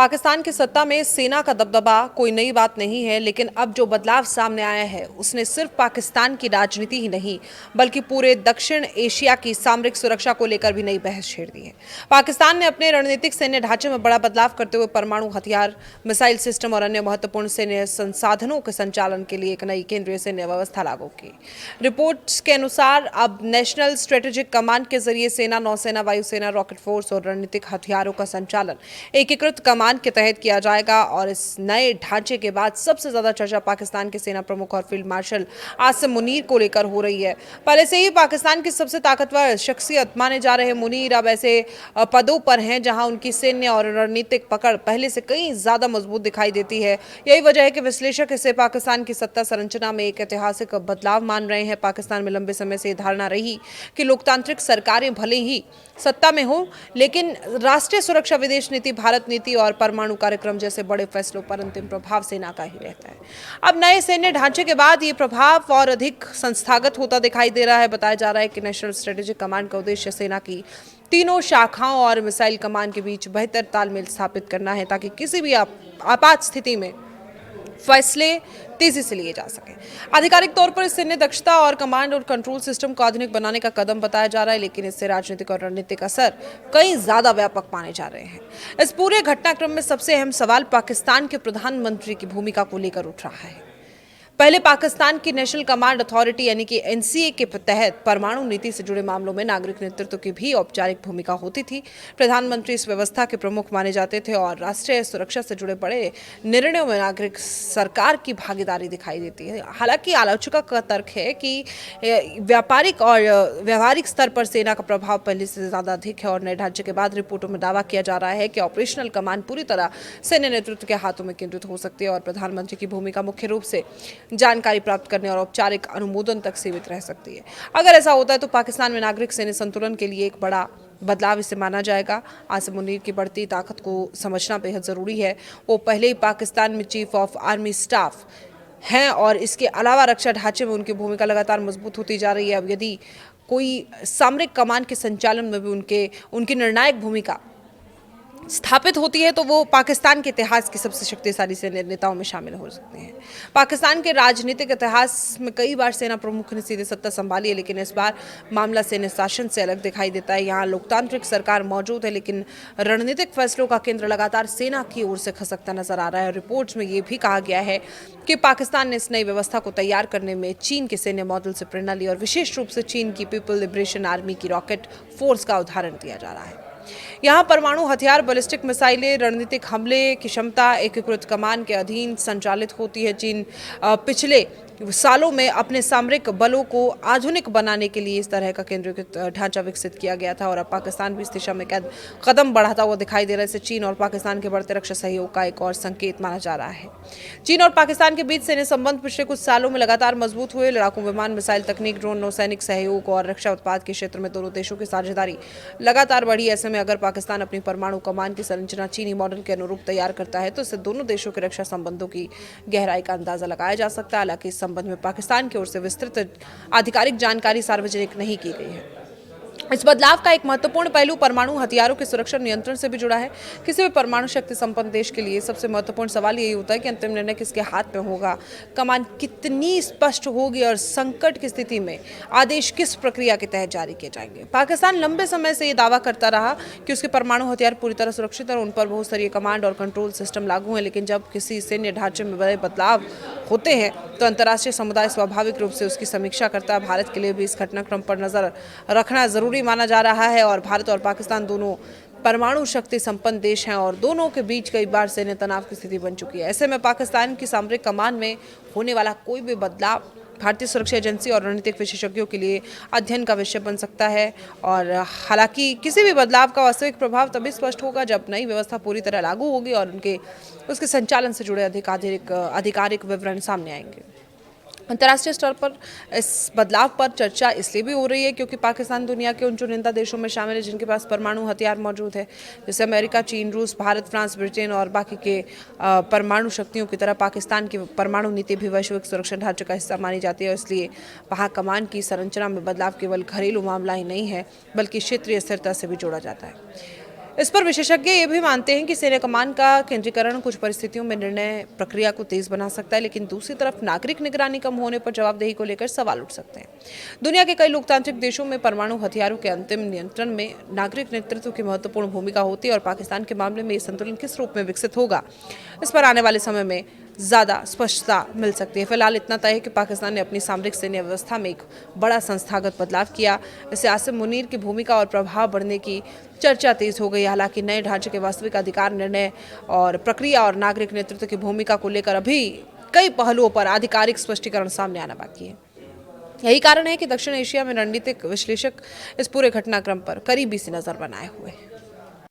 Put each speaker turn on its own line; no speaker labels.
पाकिस्तान की सत्ता में सेना का दबदबा कोई नई बात नहीं है, लेकिन अब जो बदलाव सामने आया है उसने सिर्फ पाकिस्तान की राजनीति ही नहीं बल्कि पूरे दक्षिण एशिया की सामरिक सुरक्षा को लेकर भी नई बहस छेड़ दी है। पाकिस्तान ने अपने रणनीतिक सैन्य ढांचे में बड़ा बदलाव करते हुए परमाणु हथियार, मिसाइल सिस्टम और अन्य महत्वपूर्ण सैन्य संसाधनों के संचालन के लिए एक नई केंद्रीय सैन्य व्यवस्था लागू की। रिपोर्ट्स के अनुसार अब नेशनल स्ट्रेटेजिक कमांड के जरिए सेना, नौसेना, वायुसेना, रॉकेट फोर्स और रणनीतिक हथियारों का संचालन एकीकृत कमान के तहत किया जाएगा। और इस नए ढांचे के बाद सबसे ज्यादा चर्चा पाकिस्तान के सेना प्रमुख और फील्ड मार्शल आसिम मुनीर को लेकर हो रही है। पहले से ही पाकिस्तान की सबसे ताकतवर शख्सियत माने जा रहे मुनीर अब ऐसे पदों पर हैं जहां उनकी सैन्य और रणनीतिक पकड़ पहले से कहीं ज्यादा मजबूत दिखाई देती है। यही वजह है कि विश्लेषक इसे पाकिस्तान की सत्ता संरचना में एक ऐतिहासिक बदलाव मान रहे हैं। पाकिस्तान में लंबे समय से यह धारणा रही कि लोकतांत्रिक सरकारें भले ही सत्ता में हो, लेकिन राष्ट्रीय सुरक्षा, विदेश नीति, भारत नीति और परमाणु कार्यक्रम जैसे बड़े फैसलों पर अंतिम प्रभाव सेना का ही रहता है। अब नए सैन्य ढांचे के बाद ये प्रभाव और अधिक संस्थागत होता दिखाई दे रहा है। बताया जा रहा है कि नेशनल स्ट्रेटेजिक कमांड का उद्देश्य सेना की तीनों शाखाओं और मिसाइल कमान के बीच बेहतर तालमेल स्थापित करना है, ताकि किसी भी आपात स्थिति में फैसले तेजी से लिए जा सके। आधिकारिक तौर पर इस सैन्य दक्षता और कमांड और कंट्रोल सिस्टम को आधुनिक बनाने का कदम बताया जा रहा है, लेकिन इससे राजनीतिक और रणनीतिक असर कई ज्यादा व्यापक माने जा रहे हैं। इस पूरे घटनाक्रम में सबसे अहम सवाल पाकिस्तान के प्रधानमंत्री की भूमिका को लेकर उठ रहा है। पहले पाकिस्तान की नेशनल कमांड अथॉरिटी यानी कि एनसीए के तहत परमाणु नीति से जुड़े मामलों में नागरिक नेतृत्व की भी औपचारिक भूमिका होती थी। प्रधानमंत्री इस व्यवस्था के प्रमुख माने जाते थे और राष्ट्रीय सुरक्षा से जुड़े बड़े निर्णयों में नागरिक सरकार की भागीदारी दिखाई देती है। हालांकि आलोचकों का तर्क है कि व्यापारिक और व्यवहारिक स्तर पर सेना का प्रभाव पहले से ज्यादा अधिक है और नए ढांचे के बाद रिपोर्टों में दावा किया जा रहा है कि ऑपरेशनल कमांड पूरी तरह सैन्य नेतृत्व के हाथों में केंद्रित हो सकती है और प्रधानमंत्री की भूमिका मुख्य रूप से जानकारी प्राप्त करने और औपचारिक अनुमोदन तक सीमित रह सकती है। अगर ऐसा होता है तो पाकिस्तान में नागरिक सैन्य संतुलन के लिए एक बड़ा बदलाव इसे माना जाएगा। आसिम मुनीर की बढ़ती ताकत को समझना बेहद जरूरी है। वो पहले ही पाकिस्तान में चीफ ऑफ आर्मी स्टाफ हैं और इसके अलावा रक्षा ढांचे में उनकी भूमिका लगातार मजबूत होती जा रही है। अब यदि कोई सामरिक कमान के संचालन में भी उनकी निर्णायक भूमिका स्थापित होती है तो वो पाकिस्तान के इतिहास की सबसे शक्तिशाली सैन्य नेताओं में शामिल हो सकते हैं। पाकिस्तान के राजनीतिक इतिहास में कई बार सेना प्रमुख ने सीधे सत्ता संभाली है, लेकिन इस बार मामला सैन्य शासन से अलग दिखाई देता है। यहाँ लोकतांत्रिक सरकार मौजूद है, लेकिन रणनीतिक फैसलों का केंद्र लगातार सेना की ओर से खसकता नजर आ रहा है। रिपोर्ट्स में ये भी कहा गया है कि पाकिस्तान ने इस नई व्यवस्था को तैयार करने में चीन के सैन्य मॉडल से प्रेरणा ली और विशेष रूप से चीन की पीपल लिबरेशन आर्मी की रॉकेट फोर्स का उदाहरण दिया जा रहा है। यहाँ परमाणु हथियार, बैलिस्टिक मिसाइलें, रणनीतिक हमले की क्षमता एकीकृत कमान के अधीन संचालित होती है। चीन पिछले सालों में अपने सामरिक बलों को आधुनिक बनाने के लिए इस तरह का केंद्रीकृत ढांचा विकसित किया गया था और अब पाकिस्तान भी इस दिशा में कदम बढ़ाता हुआ दिखाई दे रहा है। इसे चीन और पाकिस्तान के बढ़ते रक्षा सहयोग का एक और संकेत माना जा रहा है। चीन और पाकिस्तान के बीच सैन्य संबंध पिछले कुछ सालों में लगातार मजबूत हुए। लड़ाकू विमान, मिसाइल तकनीक, ड्रोन, नौसैनिक सहयोग और रक्षा उत्पाद के क्षेत्र में दोनों देशों की साझेदारी लगातार बढ़ी। ऐसे में अगर पाकिस्तान अपनी परमाणु कमान की संरचना चीनी मॉडल के अनुरूप तैयार करता है तो इससे दोनों देशों के रक्षा संबंधों की गहराई का अंदाजा लगाया जा सकता है। हालांकि इस संबंध में पाकिस्तान की ओर से विस्तृत आधिकारिक जानकारी सार्वजनिक नहीं की गई है। इस बदलाव का एक महत्वपूर्ण पहलू परमाणु हथियारों के सुरक्षा नियंत्रण से भी जुड़ा है। किसी भी परमाणु शक्ति संपन्न देश के लिए सबसे महत्वपूर्ण सवाल यही होता है कि अंतिम निर्णय किसके हाथ में होगा, कमान कितनी स्पष्ट होगी और संकट की स्थिति में आदेश किस प्रक्रिया के तहत जारी किए जाएंगे। पाकिस्तान लंबे समय से ये दावा करता रहा कि उसके परमाणु हथियार पूरी तरह सुरक्षित और उन पर बहुस्तरीय कमांड और कंट्रोल सिस्टम लागू हैं, लेकिन जब किसी सैन्य ढांचे में बड़े बदलाव होते हैं तो अंतर्राष्ट्रीय समुदाय स्वाभाविक रूप से उसकी समीक्षा करता है। भारत के लिए भी इस घटनाक्रम पर नजर रखना जरूरी माना जा रहा है और भारत और पाकिस्तान दोनों परमाणु शक्ति संपन्न देश हैं और दोनों के बीच कई बार सैन्य तनाव की स्थिति बन चुकी है। ऐसे में पाकिस्तान की सामरिक कमान में होने वाला कोई भी बदलाव भारतीय सुरक्षा एजेंसी और रणनीतिक विशेषज्ञों के लिए अध्ययन का विषय बन सकता है। और हालांकि किसी भी बदलाव का वास्तविक प्रभाव तभी स्पष्ट होगा जब नई व्यवस्था पूरी तरह लागू होगी और उसके संचालन से जुड़े आधिकारिक विवरण सामने आएंगे। अंतर्राष्ट्रीय स्तर पर इस बदलाव पर चर्चा इसलिए भी हो रही है क्योंकि पाकिस्तान दुनिया के उन चुनिंदा देशों में शामिल है जिनके पास परमाणु हथियार मौजूद है, जैसे अमेरिका, चीन, रूस, भारत, फ्रांस, ब्रिटेन और बाकी के परमाणु शक्तियों की तरह पाकिस्तान की परमाणु नीति भी वैश्विक सुरक्षा ढांचे का हिस्सा मानी जाती है। इसलिए वहाँ कमान की संरचना में बदलाव केवल घरेलू मामला ही नहीं है बल्कि क्षेत्रीय स्थिरता से भी जोड़ा जाता है। इस पर विशेषज्ञ ये भी मानते हैं कि सैन्य कमान का केंद्रीकरण कुछ परिस्थितियों में निर्णय प्रक्रिया को तेज बना सकता है, लेकिन दूसरी तरफ नागरिक निगरानी कम होने पर जवाबदेही को लेकर सवाल उठ सकते हैं। दुनिया के कई लोकतांत्रिक देशों में परमाणु हथियारों के अंतिम नियंत्रण में नागरिक नेतृत्व की महत्वपूर्ण भूमिका होती है और पाकिस्तान के मामले में ये संतुलन किस रूप में विकसित होगा, इस पर आने वाले समय में ज़्यादा स्पष्टता मिल सकती है। फिलहाल इतना तय है कि पाकिस्तान ने अपनी सामरिक सैन्य व्यवस्था में एक बड़ा संस्थागत बदलाव किया। इससे आसिम मुनीर की भूमिका और प्रभाव बढ़ने की चर्चा तेज हो गई। हालांकि नए ढांचे के वास्तविक अधिकार, निर्णय और प्रक्रिया और नागरिक नेतृत्व की भूमिका को लेकर अभी कई पहलुओं पर आधिकारिक स्पष्टीकरण सामने आना बाकी है। यही कारण है कि दक्षिण एशिया में रणनीतिक विश्लेषक इस पूरे घटनाक्रम पर करीबी से नजर बनाए हुए हैं।